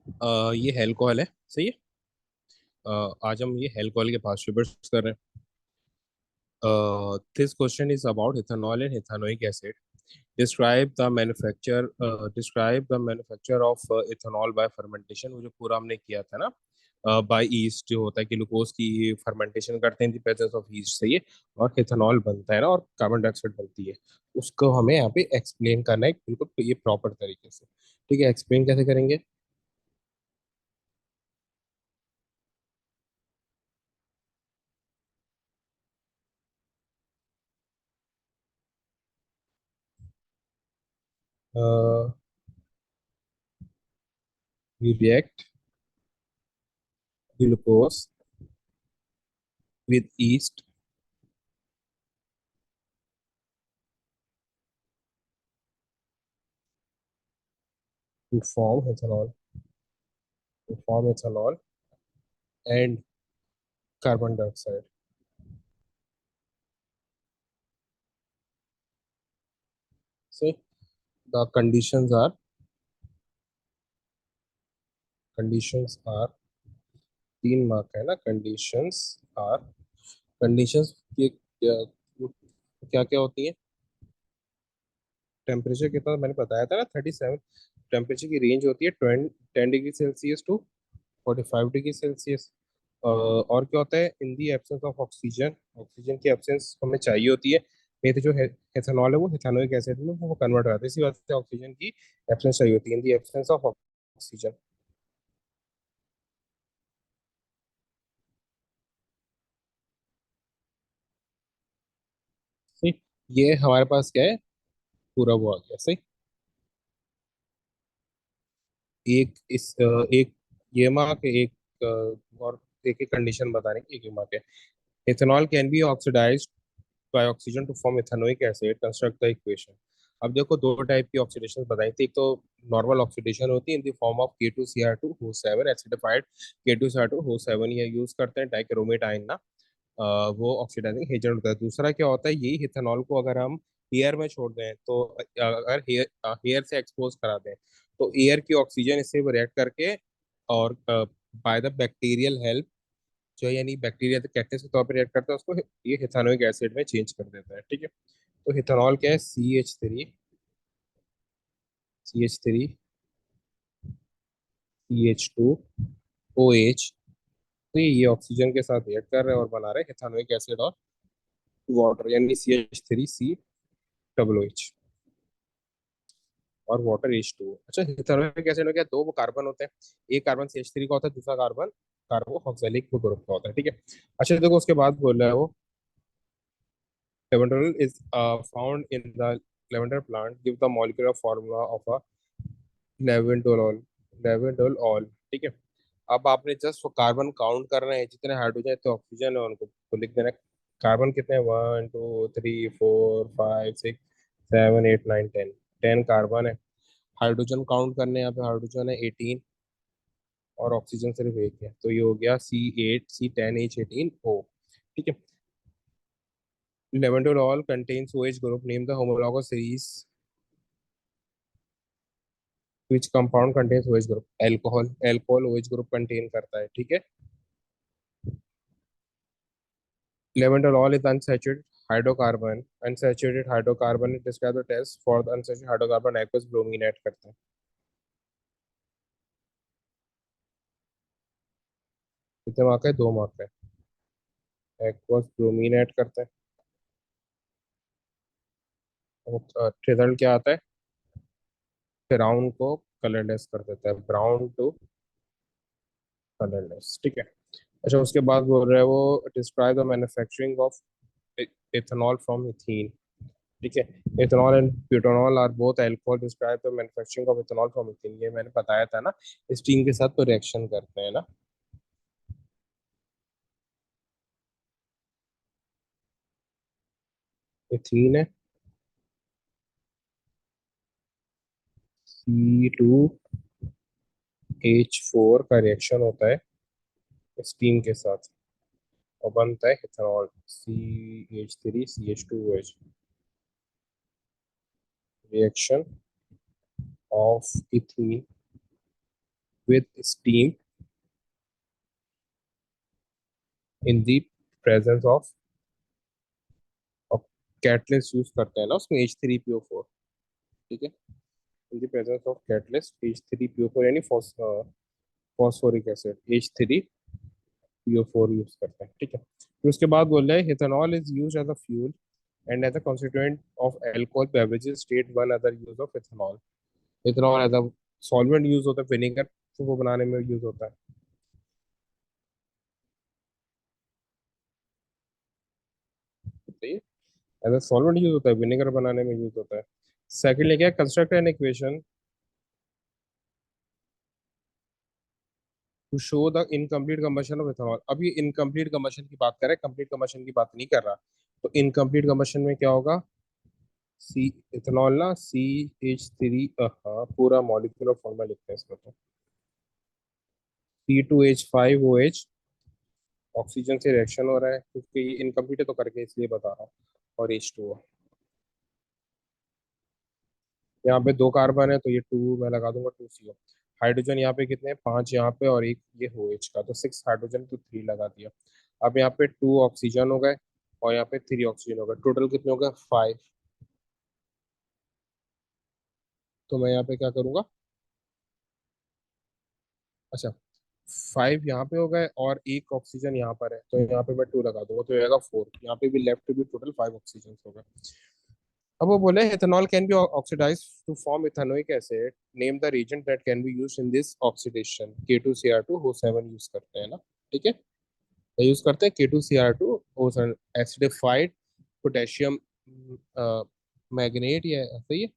ये हेल्कोहल है, सही है। आज हम ये हेल्कोहल के पास पेपर्स कर रहे हैं। This question is about ethanol and ethanoic acid. Describe the manufacture of ethanol bye fermentation. वो जो पूरा हमने किया था ना, बाय ईस्ट जो होता है कि ग्लूकोज की फर्मेंटेशन करते हैं in the presence of east, सही है। और इथेनॉल बनता है ना, और कार्बन डाइऑक्साइड बनती है। उसको हमें यहाँ पे एक्सप्लेन करना है बिल्कुल ये प्रॉपर तरीके से। ठीक है, एक्सप्लेन कैसे करेंगे? We react glucose with yeast to form ethanol and carbon dioxide. So the conditions are तीन मार्क है ना, कंडीशंस ये क्या क्या होती है? टेम्परेचर कितना मैंने बताया था ना, 37। टेम्परेचर की रेंज होती है 10 degree Celsius to 45 degree Celsius. और क्या होता है? In the absence of oxygen, oxygen की एब्सेंस हमें चाहिए होती है। नहीं तो जो एथेनॉल है वो इथेनोइक एसिड में वो कन्वर्ट हो जाता है, इसी वजह से ऑक्सीजन की एब्सेंस चाहिए होती है, in the absence of oxygen. सही। ये हमारे पास क्या है? पूरा वो आ गया, सही। एक ये मार्क है, एक और एक एक कंडीशन बताने की एक मार्क है। Ethanol can be oxidised by oxygen to form ethanoic acid, construct the equation. अब देखो दो टाइप की ऑक्सीडेशन बताई थी। एक तो नॉर्मल ऑक्सीडेशन होती है in the form of K2Cr2O7 acidified K2Cr2O7, ये यूज करते हैं डाइक्रोमेट आयन ना। वो ऑक्सीडाइजिंग एजेंट होता है। दूसरा क्या होता है, यही इथेनॉल को अगर हम एयर में छोड़ दें तो अगर एयर से एक्सपोज करा दें तो एयर की ऑक्सीजन इससे रिएक्ट करके और बाय द बैक्टीरियल हेल्प, जो यानी बैक्टीरिया तो कैक्टस के तौर पर रिएक्ट करता है, उसको ये इथेनोइक एसिड में चेंज कर देता है। ठीक है, तो इथेनॉल क्या है? CH3 CH2OH। तो ये ऑक्सीजन के साथ रिएक्ट कर रहे हैं और बना रहे हैं इथेनोइक एसिड और वाटर, यानी CH3COOH और वाटर H2O। अच्छा, इथेनोइक एसिड में क्या दो वो कार्बन होते हैं। एक कार्बन CH3 का होता है, दूसरा कार्बन कार्बोक्सिलिक ग्रुप का होता है। ठीक है। अच्छा देखो, उसके बाद बोल रहा है वो lavender is found in the lavender plant. Give the molecular formula of a lavandolol. Lavandolol, ठीक है। अब आपने जस्ट वो कार्बन काउंट कर रहे हैं, जितने हाइड्रोजन इतने ऑक्सीजन है उनको तो लिख देना। कार्बन कितने हैं? 1 2 3 4 5 6 7 8 9 10। 10 कार्बन है। हाइड्रोजन काउंट करने हैं, यहाँ पे हाइड्रोजन है 18 और ऑक्सीजन सिर्फ एक है, तो ये हो गया C8C10H18O। ठीक है। Lavendol contains OH group, name the homologous series which compound contains OH group. Alcohol OH group contain करता है। ठीक है। Lavendol is unsaturated hydrocarbon. Unsaturated hydrocarbon describe the test for the unsaturated hydrocarbon aqueous bromine add करते हैं। कितने mark है? 2 mark है। Aqueous bromine add करते हैं। रिजल्ट क्या आता है? ब्राउन को कलरलेस कर देता है, ब्राउन टू कलरलेस। ठीक है। अच्छा, उसके बाद बोल रहे हैं वो describe the manufacturing of ethanol from ethene. ठीक है। Ethanol and butanol are both alcohol, describe the manufacturing of ethanol from ethene. ये मैंने बताया था ना, स्टीम के साथ तो रिएक्शन करते हैं ना। इथीन है, C2H4 का रिएक्शन होता है स्टीम के साथ और बनता है ethanol CH3CH2OH। Reaction of ethene with steam in the presence of catalyst use करते हैं ना उसमें H3PO4, ठीक है, in the presence of catalyst H3PO4 यानी फॉस्फोरिक एसिड H3PO4 यूज करते हैं, ठीक है। फिर उसके बाद बोल रहे हैं ethanol is used as a fuel and as a constituent of alcohol beverages state one other use of ethanol। Ethanol as a solvent use होता है, विनेगर को बनाने में यूज होता है, सही है, एज अ सॉल्वेंट यूज होता है, विनेगर बनाने में यूज होता है। सेकंडली क्या, construct an equation two show the incomplete combustion of ethanol. अब ये इनकम्प्लीट कंबशन की बात कर रहे हैं, कंप्लीट कंबशन की बात नहीं कर रहा। तो इनकम्प्लीट कंबशन में क्या होगा, सी इथेनॉल ना CH3, हाँ पूरा मॉलिक्यूलर फॉर्मूला लिखते हैं इसमें, तो C2H5OH ऑक्सीजन से रिएक्शन हो रहा है, क्योंकि ये इनकम्प्लीट है तो करके इसलिए बता रहा हूँ, और H2O। यहाँ पे दो कार्बन है तो ये टू मैं लगा दूंगा, 2CO। हाइड्रोजन यहाँ पे कितने हैं, 5 यहाँ पे, और एक ये OH का, तो 6 हाइड्रोजन तो 3 लगा दिया। अब यहाँ पे 2 ऑक्सीजन हो गए और यहाँ पे 3 ऑक्सीजन हो गए, टोटल कितने हो गए, 5। तो मैं यहाँ पे क्या करूंगा, अच्छा 5 यहाँ पे हो गए और एक ऑक्सीजन यहाँ पर है, तो यहाँ पे मैं 2 लगा दूंगा तो आएगा 4। यहाँ पे भी लेफ्ट भी टोटल 5 ऑक्सीजन हो गए। अब वो बोले ethanol can be oxidise to form ethanoic acid, name the reagent that can be used in this oxidation. K2Cr2O7 use करते हैं ना, ठीक है, तो यूज करते हैं K2Cr2O7 एसिडिफाइड पोटेशियम मैग्नेट, या सही है,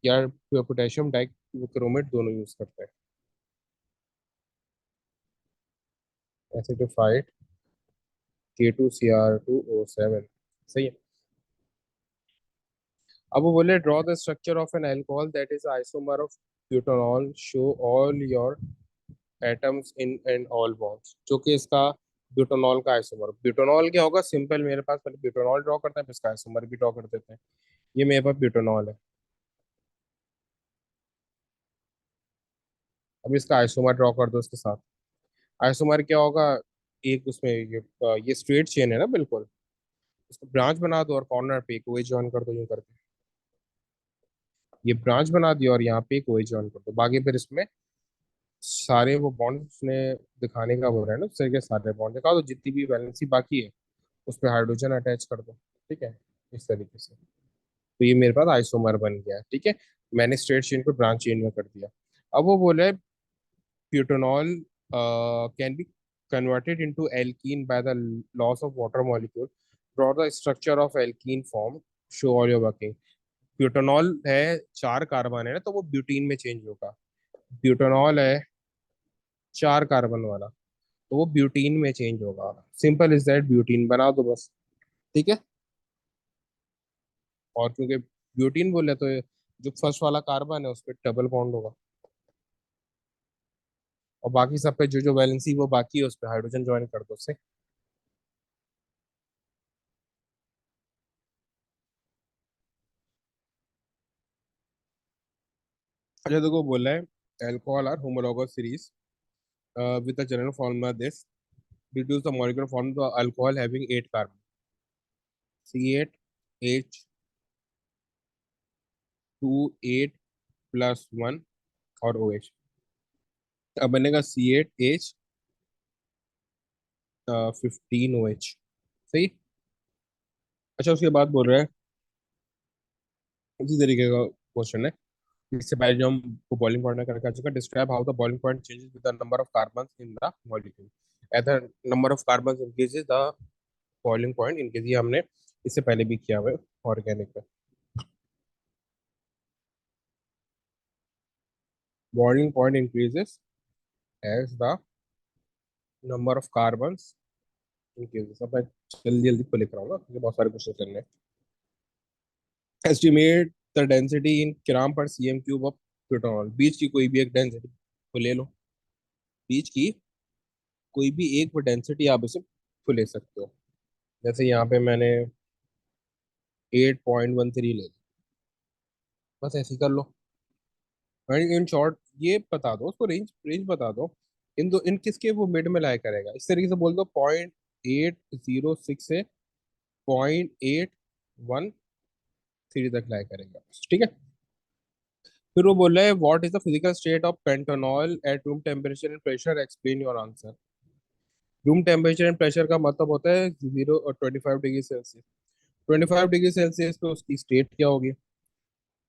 या पोटेशियम डाइक्रोमेट दोनों यूज करते हैं, एसिडिफाइड K2Cr2O7, सही है। अब वो बोले draw the structure of an alcohol that is isomer of butanol, show all your atoms in and all bonds, जो कि इसका ब्यूटानॉल का आइसोमर। ब्यूटानॉल क्या होगा, सिंपल, मेरे पास पहले ब्यूटानॉल ड्रॉ करते हैं फिर इसका आइसोमर भी ड्रॉ कर देते हैं। ये मेरे पास ब्यूटानॉल है, अब इसका आइसोमर ड्रॉ कर दो इसके साथ। आइसोमर क्या होगा, एक उसमें ये स्ट्रेट चेन है ना बिल्कुल, उसको ब्रांच बना दो और कॉर्नर पे एक OH ज्वाइन कर दो, यूं करके ये ब्रांच बना दिया और यहाँ पे एक OH ज्वाइन कर दो, बाकी फिर इसमें सारे वो बॉन्ड उसने दिखाने का बोल रहा है ना, उस तरह के सारे बॉन्ड दिखा दो, जितनी भी वैलेंसी बाकी है उस पर हाइड्रोजन अटैच कर दो, ठीक है, इस तरीके से। तो ये मेरे पास आइसोमर बन गया, ठीक है, मैंने स्ट्रेट चेन को ब्रांच चेन में कर दिया। अब वो बोले butanol can be converted into alkene by the loss of water molecule, draw the structure of alkene form, show all your working। Butanol है, 4 कार्बन है ना, तो वो ब्यूटीन में चेंज होगा। ब्यूटानॉल है 4 कार्बन वाला, तो वो ब्यूटीन में चेंज होगा, सिंपल इज दैट, ब्यूटीन बना दो बस, ठीक है। और क्योंकि ब्यूटीन बोले तो जो फर्स्ट वाला कार्बन है उस पर डबल बॉन्ड होगा, और बाकी सब पे जो जो वैलेंसी वो बाकी है उस पर हाइड्रोजन ज्वाइन कर दो उससे। अच्छा देखो बोला है alcohol are homologous series with the general formula this, reduce the molecular form to alcohol having 8 carbon, C8H28+1 और OH। अब बनेगा C8 15OH, सही। अच्छा उसके बाद बोल रहा है इसी तरीके का क्वेश्चन है, इससे पहले जो हम बॉइलिंग पॉइंट करके आ चुका, describe how the boiling point changes with the number of carbon in the molecule, at the number of carbon increases the boiling point in case, ये हमने इससे पहले भी किया हुआ है ऑर्गेनिक में। Boiling point increases as the number of carbon increases. अब मैं जल्दी जल्दी को लिख रहा हूँ ना, मुझे बहुत सारे क्वेश्चन करने हैं। एस्टिमेट द डेंसिटी इन ग्राम पर cm³ ऑफ ब्यूटानॉल, बीच की कोई भी एक डेंसिटी को ले लो, बीच की कोई भी एक डेंसिटी आप इसे को ले सकते हो, जैसे यहाँ पे मैंने 8.13 ले ली, बस ऐसे ही कर लो। इन शॉर्ट ये बता दो उसको, रेंज रेंज बता दो। इन किसके वो मिड में लाया करेगा, इस तरीके से बोल दो 0.806 से 0.813 तक लाया करेगा, ठीक है। फिर वो बोल रहा है what is the physical state of pentanol at room temperature and pressure, explain your answer. Room temperature and pressure का मतलब होता है 0 और 25 डिग्री सेल्सियस। 25 डिग्री सेल्सियस पे उसकी स्टेट क्या होगी।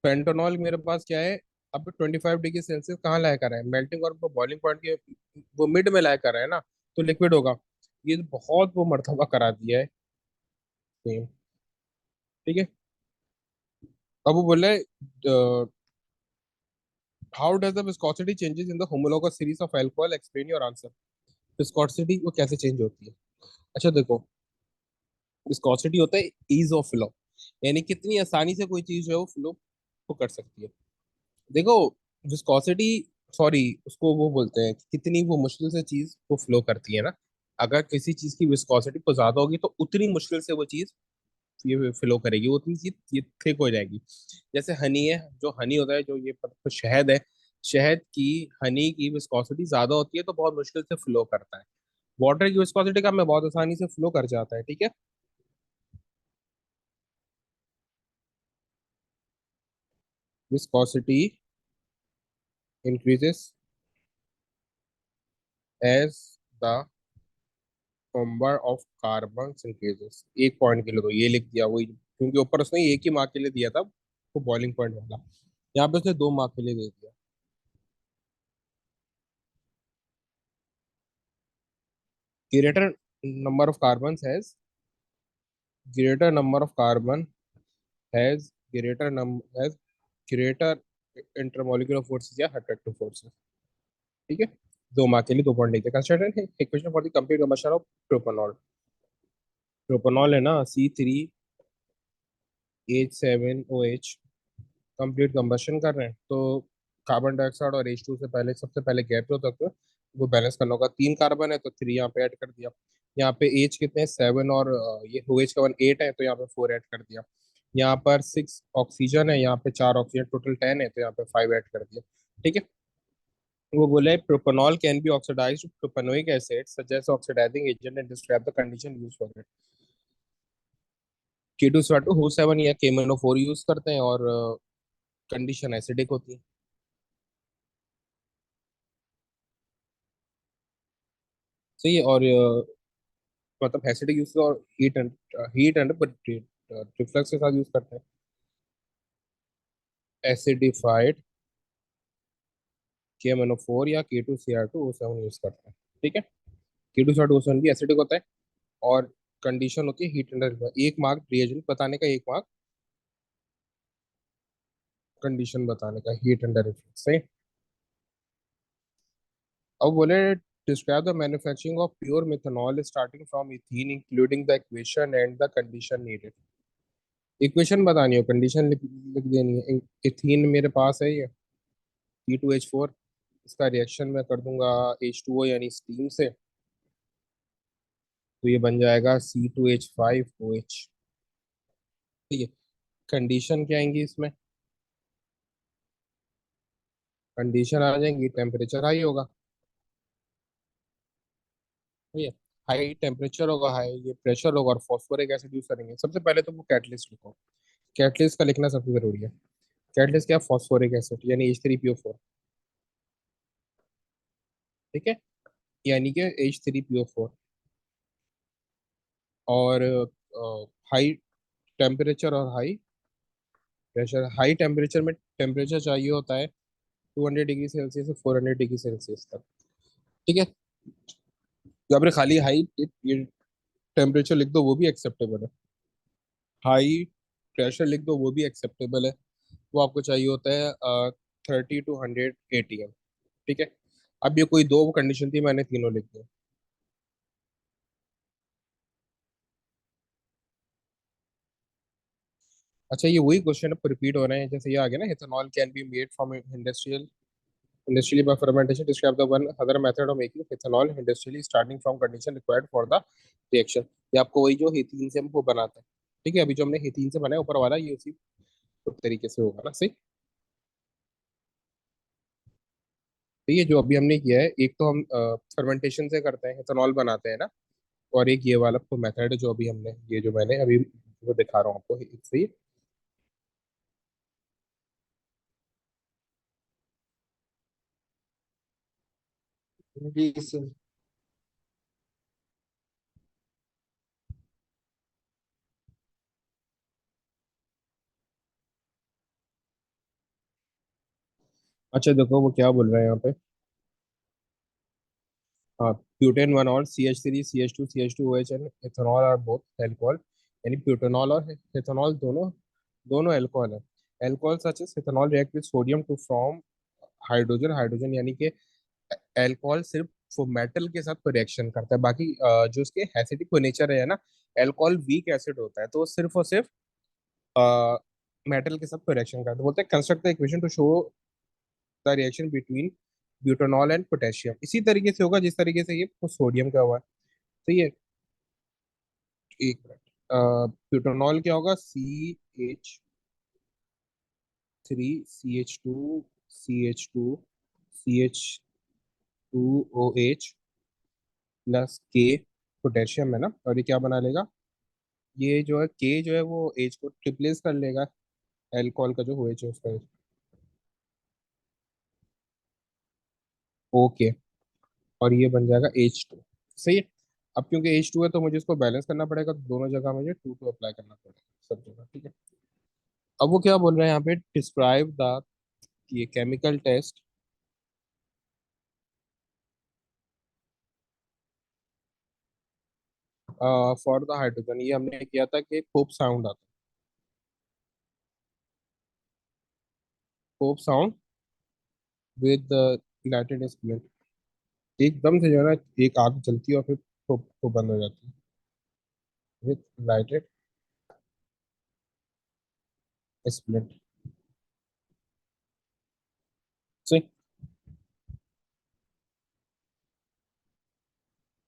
पेंटानॉल मेरे पास क्या है, अब 25 डिग्री सेल्सियस कहाँ लाया कर रहा है, मेल्टिंग और बॉइलिंग पॉइंट के वो मिड में लाया कर रहा है ना, तो लिक्विड होगा। ये बहुत वो मर्तबा करा दिया है। सेम, ठीक है। अब वो बोल रहा है how does the viscosity changes in the homologous series of alcohol, explain your answer. Viscosity वो कैसे चेंज होती है। अच्छा देखो, विस्कोसिटी होता है ईज ऑफ फ्लो, यानी कितनी आसानी से कोई चीज जो है वो फ्लो को कर सकती है। देखो, विस्कोसिटी, सॉरी, उसको वो बोलते हैं कि कितनी वो मुश्किल से चीज को फ्लो करती है ना। अगर किसी चीज की विस्कोसिटी को ज्यादा होगी तो उतनी मुश्किल से वो चीज ये फ्लो करेगी, वो उतनी चीज ये थिक हो जाएगी। जैसे हनी है, जो हनी होता है, जो ये तो शहद है, शहद की, हनी की विस्कोसिटी ज्यादा होती है तो बहुत मुश्किल से फ्लो करता है। वाटर की विस्कोसिटी का में बहुत आसानी से फ्लो कर जाता है, ठीक है। Viscosity increases as the number of carbon increases. एक पॉइंट के लिए तो ये लिख दिया वही, क्योंकि ऊपर उसने एक ही मार्क के लिए दिया था वो बॉइलिंग पॉइंट वाला, यहाँ पे उसने 2 मार्क के लिए दे दिया। Greater number of carbon has, greater number of carbon has greater number has greater intermolecular forces या अट्रैक्टिव फोर्सेस, ठीक है। 2 मार्क के लिए 2 पॉइंट लिखते हैं। Consider equation for the complete combustion of propanol. Propanol है ना, C3H7OH, कंप्लीट कंबशन कर रहे हैं तो कार्बन डाइऑक्साइड और H2 से पहले, सबसे पहले गैप जो तक वो बैलेंस करना होगा। 3 कार्बन है तो 3 यहाँ पे ऐड कर दिया। यहाँ पे एच कितने हैं, 7, और ये OH का 1 8 है तो यहाँ पे 4 ऐड कर दिया। यहाँ पर 6 ऑक्सीजन है, यहाँ पे 4 ऑक्सीजन, टोटल 10 है तो यहाँ पे 5 ऐड कर दिया, ठीक है। वो बोले propanol can be oxidised to propanoic acid such as oxidising agent and describe the condition used for it. K2SO2 या KMnO4 यूज करते हैं और कंडीशन एसिडिक होती है। सही है। और मतलब एसिडिक यूज और हीट एंड रिफ्लक्स के साथ यूज करते हैं। एसिडिफाइड KMnO4 या K2Cr2O7 यूज करते हैं, ठीक है। K2Cr2O7 भी एसिडिक होता है और कंडीशन होती है हीट एंड, 1 मार्क रिएजेंट बताने का, 1 मार्क कंडीशन बताने का, हीट एंड रिफ्लक्स, सही। अब बोले describe the manufacturing of pure methanol starting from ethene including the equation and the condition needed. Equation बतानी हो, कंडीशन लिख देनी है। इथीन मेरे पास है ये C2H4, इसका रिएक्शन मैं कर दूंगा H2O यानी स्टीम से, तो ये बन जाएगा C2H5OH, ठीक है। कंडीशन क्या आएंगी इसमें, कंडीशन आ जाएंगी, टेम्परेचर हाई होगा, ठीक है। हाई टेम्परेचर होगा, हाई ये प्रेशर होगा और फॉस्फोरिक एसिड यूज करेंगे। सबसे पहले तो वो कैटलिस्ट लिखो, कैटलिस्ट का लिखना सबसे जरूरी है। कैटलिस्ट क्या, फॉस्फोरिक एसिड यानी H3PO4, ठीक है, यानी कि H3PO4। और हाई टेम्परेचर और हाई प्रेशर। हाई टेम्परेचर में टेम्परेचर चाहिए होता है 200 डिग्री सेल्सियस से 400 डिग्री सेल्सियस तक, ठीक है। या फिर खाली हाई टेम्परेचर लिख दो वो भी एक्सेप्टेबल है, हाई प्रेशर लिख दो वो भी एक्सेप्टेबल है। वो आपको चाहिए होता है 30 to 100 ATM, ठीक है। अब ये कोई दो कंडीशन थी, मैंने तीनों लिख दी। अच्छा, ये वही क्वेश्चन अब रिपीट हो रहे हैं, जैसे ये आ गया ना, ethanol can be made from industrially by fermentation, describe the one other method of making ethanol industrially starting from condition required for the reaction। ये आपको वही जो हीथीन से हम वो बनाते हैं, ठीक है। अभी जो हमने हीथीन से बनाया ऊपर वाला, ये उसी तरीके से होगा ना, सही। तो ये जो अभी हमने किया है, एक तो हम फर्मेंटेशन से करते हैं, इथेनॉल बनाते हैं ना, और एक ये वाला तो मेथड है जो अभी हमने, ये जो मैंने अभी वो दिखा रहा हूँ आपको इससे ही। जी सर। अच्छा देखो वो क्या बोल रहे हैं यहाँ पे। हाँ, ब्यूटेन वन और CH3 CH2 CH2OH and ethanol are both alcohol. यानी ब्यूटेनॉल और इथेनॉल दोनों दोनों अल्कोहल है। Alcohol such as ethanol react with sodium to form hydrogen. Hydrogen यानी कि अल्कोहल सिर्फ वो मेटल के साथ रिएक्शन करता है, बाकी जो उसके एसिडिक नेचर है ना, अल्कोहल वीक एसिड होता है, तो वो सिर्फ और सिर्फ मेटल के साथ रिएक्शन करता है। बोलते हैं construct the equation two show the reaction between butanol and potassium. इसी तरीके से होगा जिस तरीके से ये सोडियम का हुआ है। तो ये एक मिनट, ब्यूटानॉल क्या होगा, CH3 CH2CH2 प्लस के, पोटेशियम है ना, और ये क्या बना लेगा, ये जो है के जो है वो एच को रिप्लेस कर लेगा, एल्कोहल का जो OH है उसका। ओके, और ये बन जाएगा H2। सही है। अब क्योंकि H2 है तो मुझे इसको बैलेंस करना पड़ेगा, तो दोनों जगह मुझे टू टू अप्लाई करना पड़ेगा सब जगह, ठीक है। अब वो क्या बोल रहे हैं यहाँ पे, डिस्क्राइब द, ये chemical test for the hydrogen. ये हमने किया था कि कोप साउंड आता है, कोप साउंड विद लाइटेड स्प्लिट। एकदम से जो है ना, एक आग जलती है और फिर तो बंद हो जाती है, विद लाइटेड स्प्लिट।